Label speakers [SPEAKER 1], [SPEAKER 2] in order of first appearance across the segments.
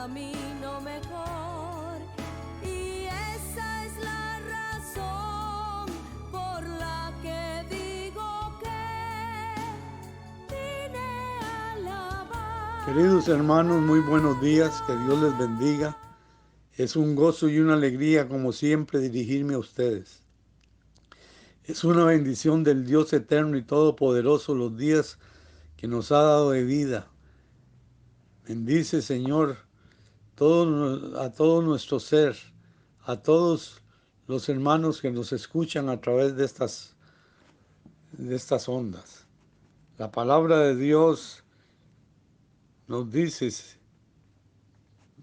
[SPEAKER 1] camino mejor. Y esa es la razón por la que digo que vine a alabar.
[SPEAKER 2] Queridos hermanos, muy buenos días, que Dios les bendiga. Es un gozo y una alegría, como siempre, dirigirme a ustedes. Es una bendición del Dios eterno y todopoderoso los días que nos ha dado de vida. Bendice, Señor, a todo nuestro ser, a todos los hermanos que nos escuchan a través de estas ondas. La palabra de Dios nos dice: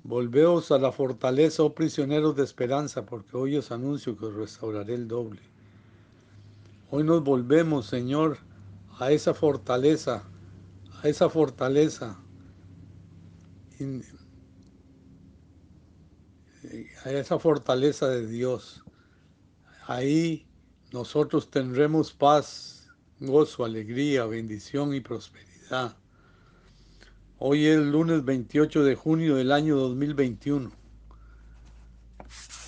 [SPEAKER 2] volveos a la fortaleza, oh prisioneros de esperanza, porque hoy os anuncio que os restauraré el doble. Hoy nos volvemos, Señor, a esa fortaleza, a esa fortaleza, a esa fortaleza de Dios. Ahí nosotros tendremos paz, gozo, alegría, bendición y prosperidad. Hoy es el lunes 28 de junio del año 2021.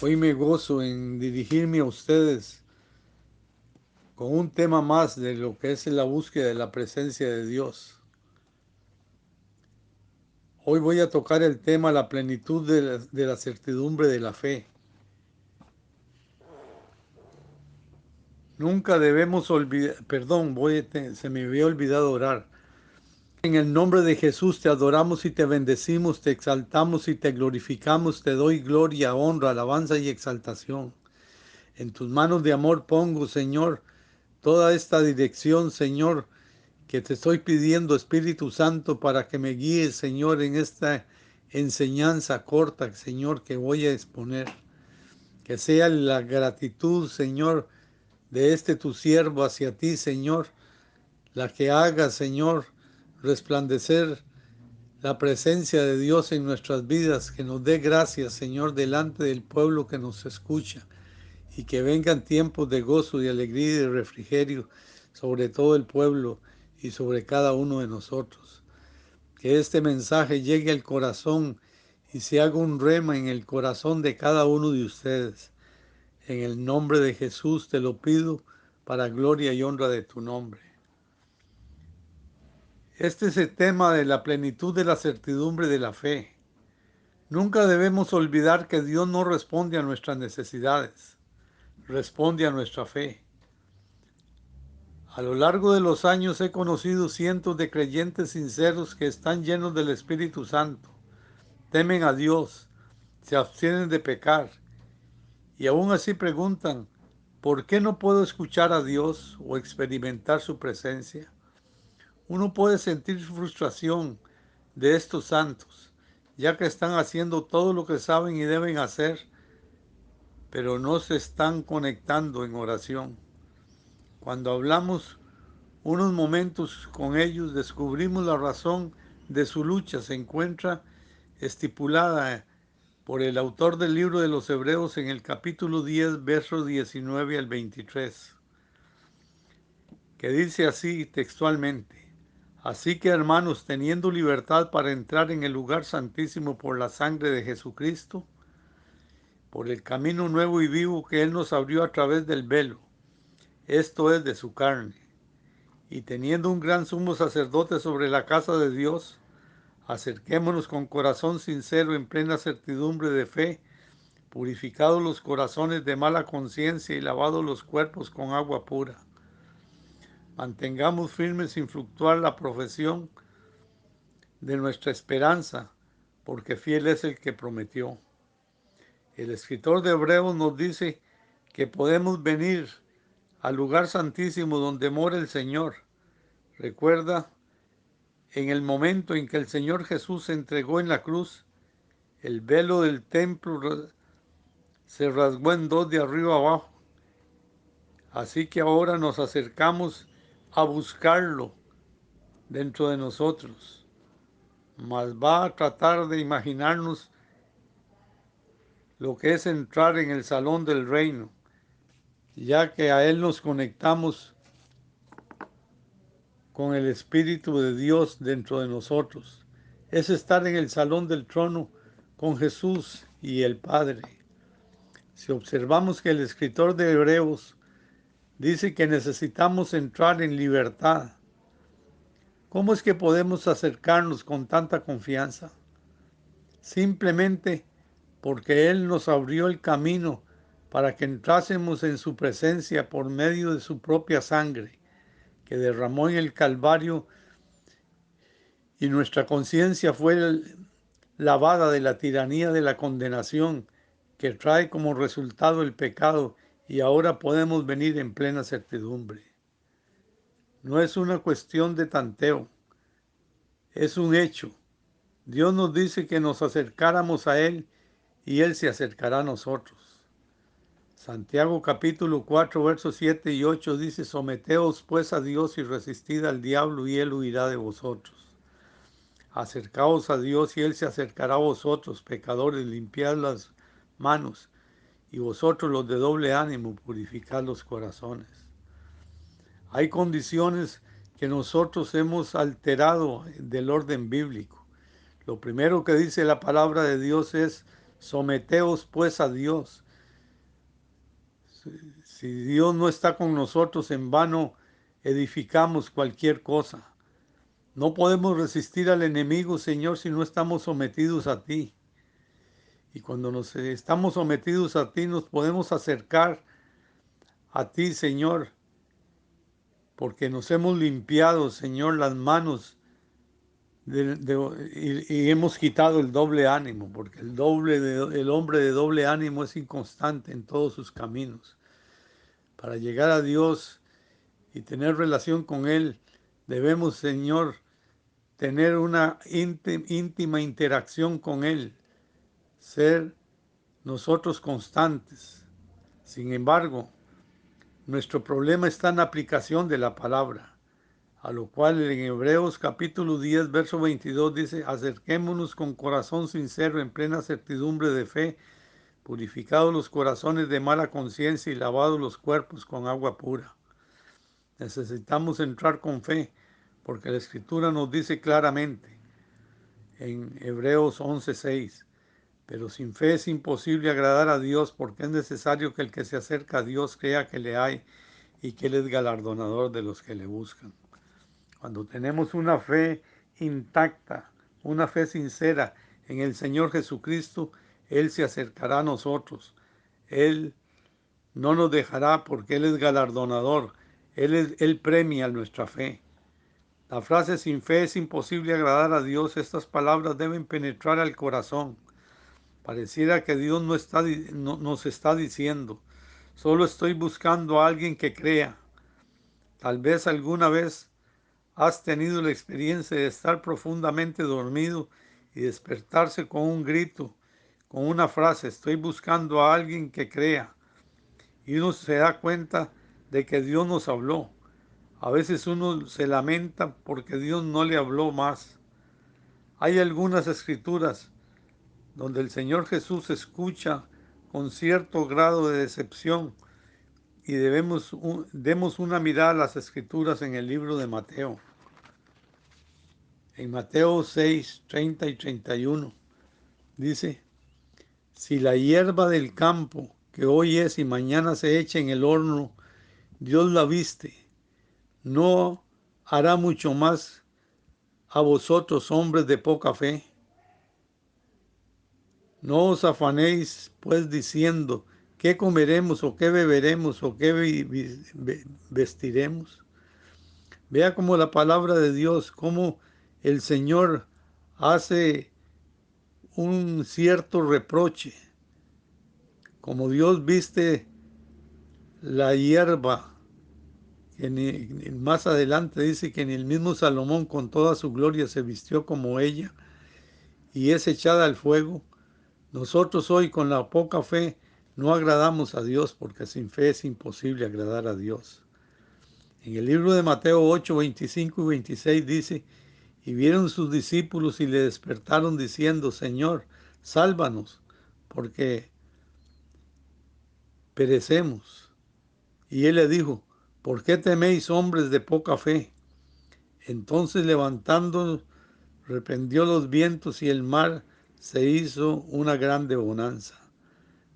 [SPEAKER 2] Hoy me gozo en dirigirme a ustedes con un tema más de lo que es la búsqueda de la presencia de Dios. Hoy voy a tocar el tema la plenitud de la certidumbre de la fe. Nunca debemos olvidar, se me había olvidado orar. En el nombre de Jesús te adoramos y te bendecimos, te exaltamos y te glorificamos, te doy gloria, honra, alabanza y exaltación. En tus manos de amor pongo, Señor, toda esta dirección, Señor, que te estoy pidiendo, Espíritu Santo, para que me guíes, Señor, en esta enseñanza corta, Señor, que voy a exponer. Que sea la gratitud, Señor, de tu siervo hacia ti, Señor, la que haga, Señor, resplandecer la presencia de Dios en nuestras vidas, que nos dé gracias, Señor, delante del pueblo que nos escucha, y que vengan tiempos de gozo, de alegría y de refrigerio sobre todo el pueblo y sobre cada uno de nosotros. Que este mensaje llegue al corazón y se haga un rema en el corazón de cada uno de ustedes. En el nombre de Jesús te lo pido, para gloria y honra de tu nombre. Este es el tema de la plenitud de la certidumbre de la fe. Nunca debemos olvidar que Dios no responde a nuestras necesidades, responde a nuestra fe. A lo largo de los años he conocido cientos de creyentes sinceros que están llenos del Espíritu Santo, temen a Dios, se abstienen de pecar y aún así preguntan: ¿por qué no puedo escuchar a Dios o experimentar su presencia? Uno puede sentir frustración de estos santos, ya que están haciendo todo lo que saben y deben hacer, pero no se están conectando en oración. Cuando hablamos unos momentos con ellos, descubrimos la razón de su lucha. Se encuentra estipulada por el autor del libro de los Hebreos en el capítulo 10, versos 19 al 23, que dice así textualmente: así que, hermanos, teniendo libertad para entrar en el lugar santísimo por la sangre de Jesucristo, por el camino nuevo y vivo que Él nos abrió a través del velo, esto es, de su carne, y teniendo un gran sumo sacerdote sobre la casa de Dios, acerquémonos con corazón sincero en plena certidumbre de fe, purificados los corazones de mala conciencia y lavados los cuerpos con agua pura. Mantengamos firme sin fluctuar la profesión de nuestra esperanza, porque fiel es el que prometió. El escritor de Hebreos nos dice que podemos venir al lugar santísimo donde mora el Señor. Recuerda, en el momento en que el Señor Jesús se entregó en la cruz, el velo del templo se rasgó en dos de arriba abajo. Así que ahora nos acercamos a buscarlo dentro de nosotros. Mas va a tratar de imaginarnos lo que es entrar en el salón del reino, ya que a Él nos conectamos con el Espíritu de Dios dentro de nosotros. Es estar en el salón del trono con Jesús y el Padre. Si observamos que el escritor de Hebreos dice que necesitamos entrar en libertad, ¿cómo es que podemos acercarnos con tanta confianza? Simplemente porque Él nos abrió el camino para que entrásemos en su presencia por medio de su propia sangre, que derramó en el Calvario, y nuestra conciencia fue lavada de la tiranía de la condenación que trae como resultado el pecado, y ahora podemos venir en plena certidumbre. No es una cuestión de tanteo, es un hecho. Dios nos dice que nos acercáramos a Él y Él se acercará a nosotros. Santiago capítulo 4 versos 7 y 8 dice: someteos pues a Dios y resistid al diablo y Él huirá de vosotros. Acercaos a Dios y Él se acercará a vosotros, pecadores, limpiad las manos, y vosotros los de doble ánimo, purificad los corazones. Hay condiciones que nosotros hemos alterado del orden bíblico. Lo primero que dice la palabra de Dios es: someteos pues a Dios. Si Dios no está con nosotros, en vano edificamos cualquier cosa. No podemos resistir al enemigo, Señor, si no estamos sometidos a ti. Y cuando nos estamos sometidos a ti, nos podemos acercar a ti, Señor, porque nos hemos limpiado, Señor, las manos y hemos quitado el doble ánimo, porque el hombre de doble ánimo es inconstante en todos sus caminos. Para llegar a Dios y tener relación con Él, debemos, Señor, tener una íntima interacción con Él, ser nosotros constantes. Sin embargo, nuestro problema está en la aplicación de la palabra, a lo cual en Hebreos capítulo 10, verso 22 dice: acerquémonos con corazón sincero en plena certidumbre de fe, purificados los corazones de mala conciencia y lavados los cuerpos con agua pura. Necesitamos entrar con fe, porque la Escritura nos dice claramente en Hebreos 11:6: pero sin fe es imposible agradar a Dios, porque es necesario que el que se acerca a Dios crea que le hay y que Él es galardonador de los que le buscan. Cuando tenemos una fe intacta, una fe sincera en el Señor Jesucristo, Él se acercará a nosotros. Él no nos dejará, porque Él es galardonador. Él premia nuestra fe. La frase sin fe es imposible agradar a Dios. Estas palabras deben penetrar al corazón. Pareciera que Dios nos está diciendo: solo estoy buscando a alguien que crea. Tal vez alguna vez has tenido la experiencia de estar profundamente dormido y despertarse con un grito, con una frase: estoy buscando a alguien que crea. Y uno se da cuenta de que Dios nos habló. A veces uno se lamenta porque Dios no le habló más. Hay algunas escrituras donde el Señor Jesús escucha con cierto grado de decepción, y demos una mirada a las escrituras en el libro de Mateo. En Mateo 6, 30 y 31 dice: si la hierba del campo, que hoy es y mañana se echa en el horno, Dios la viste, ¿no hará mucho más a vosotros, hombres de poca fe? No os afanéis pues diciendo: ¿qué comeremos o qué beberemos o qué vestiremos? Vea cómo la palabra de Dios, cómo el Señor hace un cierto reproche. Como Dios viste la hierba, que más adelante dice que ni el mismo Salomón con toda su gloria se vistió como ella, y es echada al fuego. Nosotros hoy, con la poca fe, no agradamos a Dios, porque sin fe es imposible agradar a Dios. En el libro de Mateo 8, 25 y 26 dice: y vieron sus discípulos y le despertaron diciendo: Señor, sálvanos, porque perecemos. Y él le dijo: ¿por qué teméis, hombres de poca fe? Entonces, levantando, reprendió los vientos y el mar, se hizo una grande bonanza.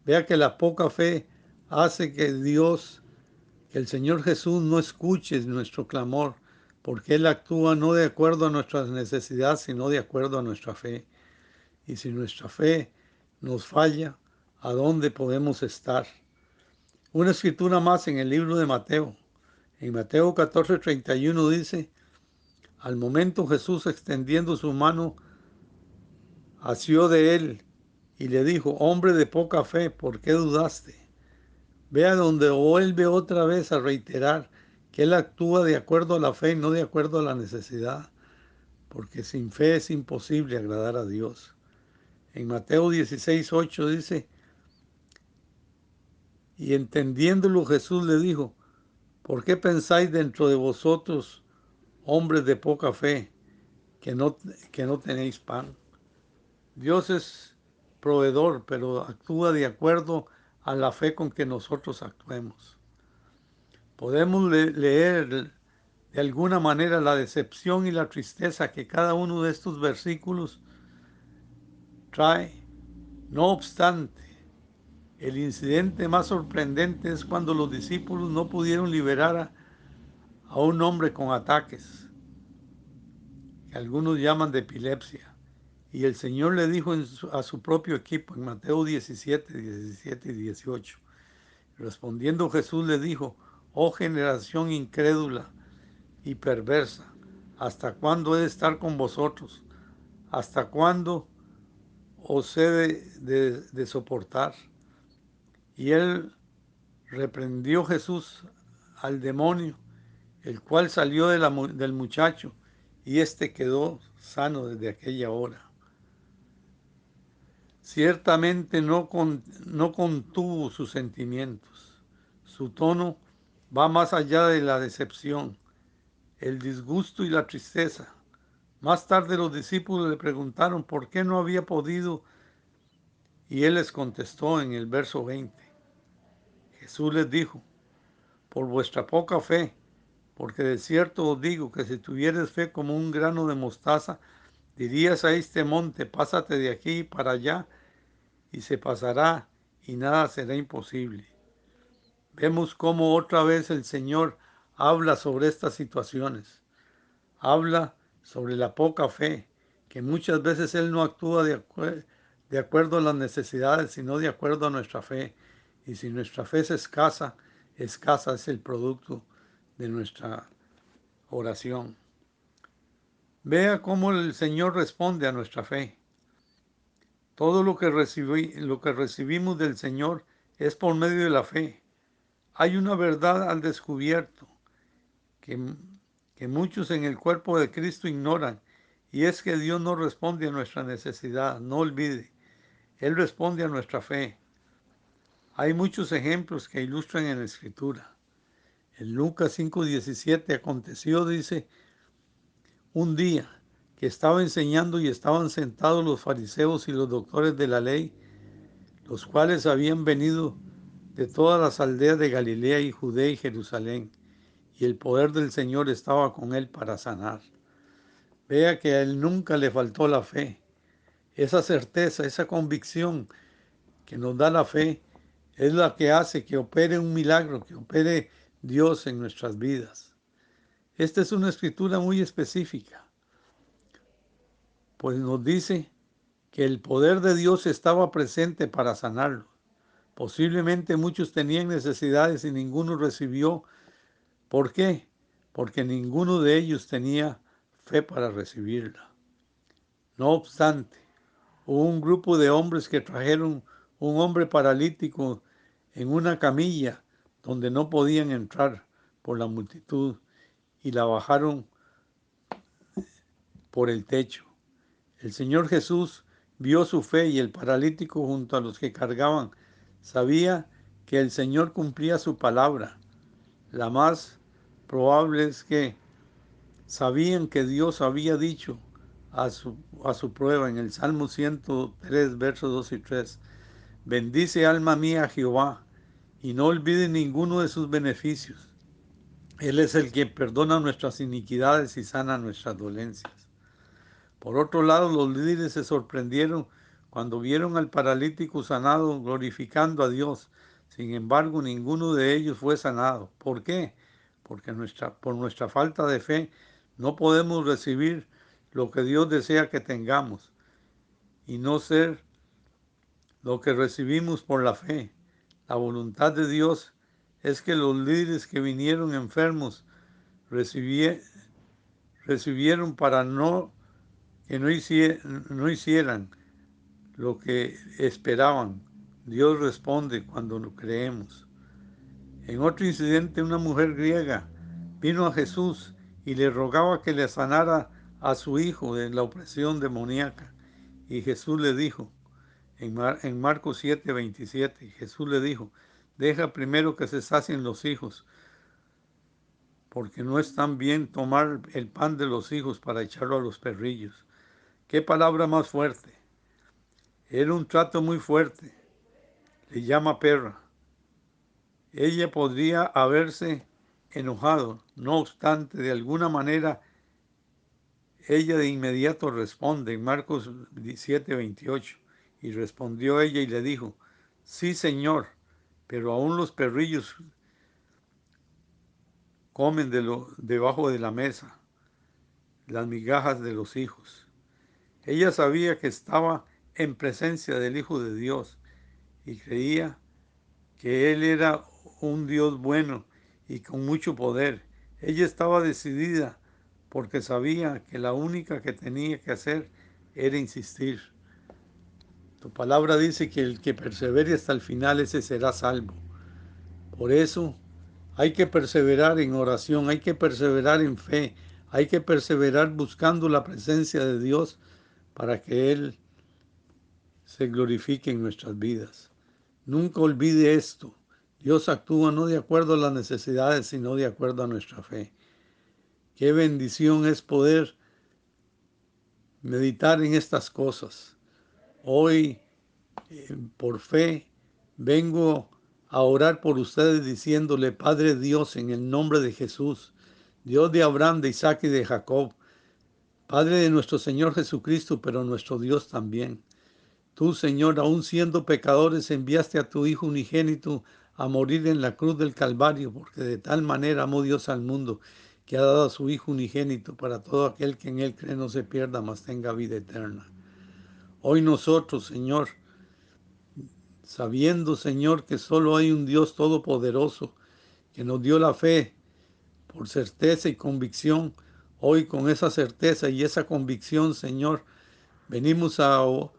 [SPEAKER 2] Vea que la poca fe hace que que el Señor Jesús no escuche nuestro clamor, porque Él actúa no de acuerdo a nuestras necesidades, sino de acuerdo a nuestra fe. Y si nuestra fe nos falla, ¿a dónde podemos estar? Una escritura más en el libro de Mateo. En Mateo 14:31 dice, al momento Jesús extendiendo su mano, asió de él y le dijo, hombre de poca fe, ¿por qué dudaste? Vea donde vuelve otra vez a reiterar que Él actúa de acuerdo a la fe y no de acuerdo a la necesidad, porque sin fe es imposible agradar a Dios. En Mateo 16:8 dice, y entendiéndolo Jesús le dijo, ¿por qué pensáis dentro de vosotros, hombres de poca fe, que no tenéis pan? Dios es proveedor, pero actúa de acuerdo a la fe con que nosotros actuemos. Podemos leer de alguna manera la decepción y la tristeza que cada uno de estos versículos trae. No obstante, el incidente más sorprendente es cuando los discípulos no pudieron liberar a un hombre con ataques, que algunos llaman de epilepsia. Y el Señor le dijo a su propio equipo en Mateo 17, 17 y 18. Respondiendo Jesús le dijo, oh generación incrédula y perversa, ¿hasta cuándo he de estar con vosotros? ¿Hasta cuándo os he de soportar? Y él reprendió Jesús al demonio, el cual salió del muchacho, y éste quedó sano desde aquella hora. Ciertamente no contuvo sus sentimientos. Su tono va más allá de la decepción, el disgusto y la tristeza. Más tarde los discípulos le preguntaron por qué no había podido y él les contestó en el verso 20. Jesús les dijo, por vuestra poca fe, porque de cierto os digo que si tuvieres fe como un grano de mostaza, dirías a este monte, pásate de aquí para allá, y se pasará, y nada será imposible. Vemos cómo otra vez el Señor habla sobre estas situaciones. Habla sobre la poca fe, que muchas veces Él no actúa de acuerdo a las necesidades, sino de acuerdo a nuestra fe. Y si nuestra fe es escasa, escasa es el producto de nuestra oración. Vea cómo el Señor responde a nuestra fe. Todo lo que recibimos del Señor es por medio de la fe. Hay una verdad al descubierto que muchos en el cuerpo de Cristo ignoran, y es que Dios no responde a nuestra necesidad, no olvide, Él responde a nuestra fe. Hay muchos ejemplos que ilustran en la Escritura. En Lucas 5:17 aconteció, dice, un día que estaba enseñando y estaban sentados los fariseos y los doctores de la ley, los cuales habían venido de todas las aldeas de Galilea y Judea y Jerusalén, y el poder del Señor estaba con él para sanar. Vea que a él nunca le faltó la fe. Esa certeza, esa convicción que nos da la fe es la que hace que opere un milagro, que opere Dios en nuestras vidas. Esta es una escritura muy específica, pues nos dice que el poder de Dios estaba presente para sanarlo. Posiblemente muchos tenían necesidades y ninguno recibió. ¿Por qué? Porque ninguno de ellos tenía fe para recibirla. No obstante, hubo un grupo de hombres que trajeron un hombre paralítico en una camilla donde no podían entrar por la multitud y la bajaron por el techo. El Señor Jesús vio su fe y el paralítico junto a los que cargaban sabía que el Señor cumplía su palabra. La más probable es que sabían que Dios había dicho a su prueba en el Salmo 103, versos 2 y 3. Bendice alma mía a Jehová y no olvide ninguno de sus beneficios. Él es el que perdona nuestras iniquidades y sana nuestras dolencias. Por otro lado, los líderes se sorprendieron Cuando vieron al paralítico sanado, glorificando a Dios, sin embargo, ninguno de ellos fue sanado. ¿Por qué? Porque por nuestra falta de fe no podemos recibir lo que Dios desea que tengamos y no ser lo que recibimos por la fe. La voluntad de Dios es que los líderes que vinieron enfermos recibieron para que no hicieran lo que esperaban. Dios responde cuando lo creemos. En otro incidente, una mujer griega vino a Jesús y le rogaba que le sanara a su hijo de la opresión demoníaca. Y Jesús le dijo, en Marcos 7:27, Jesús le dijo, deja primero que se sacien los hijos, porque no es tan bien tomar el pan de los hijos para echarlo a los perrillos. ¿Qué palabra más fuerte? Era un trato muy fuerte. Le llama perra. Ella podría haberse enojado, no obstante, de alguna manera, ella de inmediato responde en Marcos 7:28. Y respondió ella y le dijo, sí, Señor, pero aún los perrillos comen debajo de la mesa las migajas de los hijos. Ella sabía que estaba en presencia del Hijo de Dios y creía que Él era un Dios bueno y con mucho poder. Ella estaba decidida porque sabía que la única que tenía que hacer era insistir. Tu palabra dice que el que persevere hasta el final, ese será salvo. Por eso hay que perseverar en oración, hay que perseverar en fe, hay que perseverar buscando la presencia de Dios para que Él se glorifique en nuestras vidas. Nunca olvide esto. Dios actúa no de acuerdo a las necesidades, sino de acuerdo a nuestra fe. Qué bendición es poder meditar en estas cosas. Hoy, por fe, vengo a orar por ustedes diciéndole, Padre Dios, en el nombre de Jesús, Dios de Abraham, de Isaac y de Jacob, Padre de nuestro Señor Jesucristo, pero nuestro Dios también. Tú, Señor, aun siendo pecadores, enviaste a tu Hijo unigénito a morir en la cruz del Calvario, porque de tal manera amó Dios al mundo, que ha dado a su Hijo unigénito para todo aquel que en Él cree no se pierda, mas tenga vida eterna. Hoy nosotros, Señor, sabiendo, Señor, que solo hay un Dios todopoderoso, que nos dio la fe por certeza y convicción, hoy con esa certeza y esa convicción, Señor, venimos a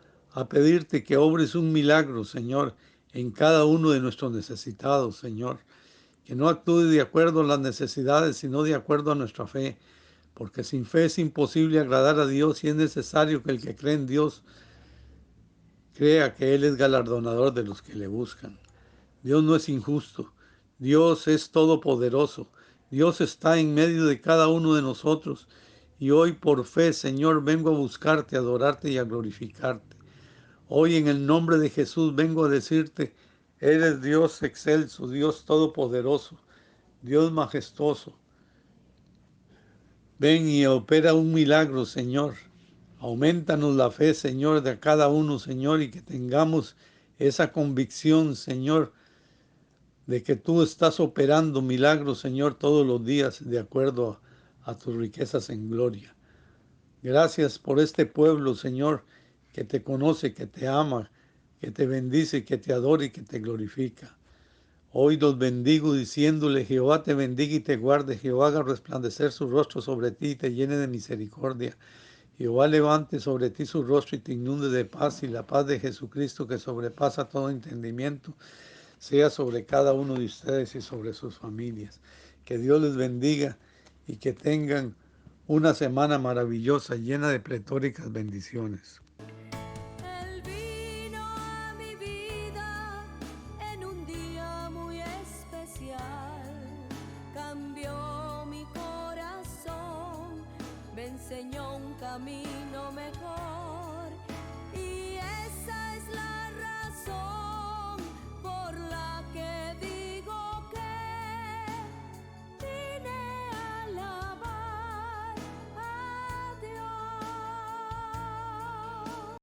[SPEAKER 2] pedirte que obres un milagro, Señor, en cada uno de nuestros necesitados, Señor. Que no actúe de acuerdo a las necesidades, sino de acuerdo a nuestra fe. Porque sin fe es imposible agradar a Dios y es necesario que el que cree en Dios crea que Él es galardonador de los que le buscan. Dios no es injusto. Dios es todopoderoso. Dios está en medio de cada uno de nosotros. Y hoy por fe, Señor, vengo a buscarte, a adorarte y a glorificarte. Hoy en el nombre de Jesús vengo a decirte, eres Dios excelso, Dios todopoderoso, Dios majestuoso. Ven y opera un milagro, Señor. Aumentanos la fe, Señor, de cada uno, Señor, y que tengamos esa convicción, Señor, de que tú estás operando milagros, Señor, todos los días, de acuerdo a tus riquezas en gloria. Gracias por este pueblo, Señor, que te conoce, que te ama, que te bendice, que te adora y que te glorifica. Hoy los bendigo diciéndole, Jehová te bendiga y te guarde, Jehová haga resplandecer su rostro sobre ti y te llene de misericordia. Jehová levante sobre ti su rostro y te inunde de paz, y la paz de Jesucristo, que sobrepasa todo entendimiento, sea sobre cada uno de ustedes y sobre sus familias. Que Dios les bendiga y que tengan una semana maravillosa, llena de pletóricas bendiciones.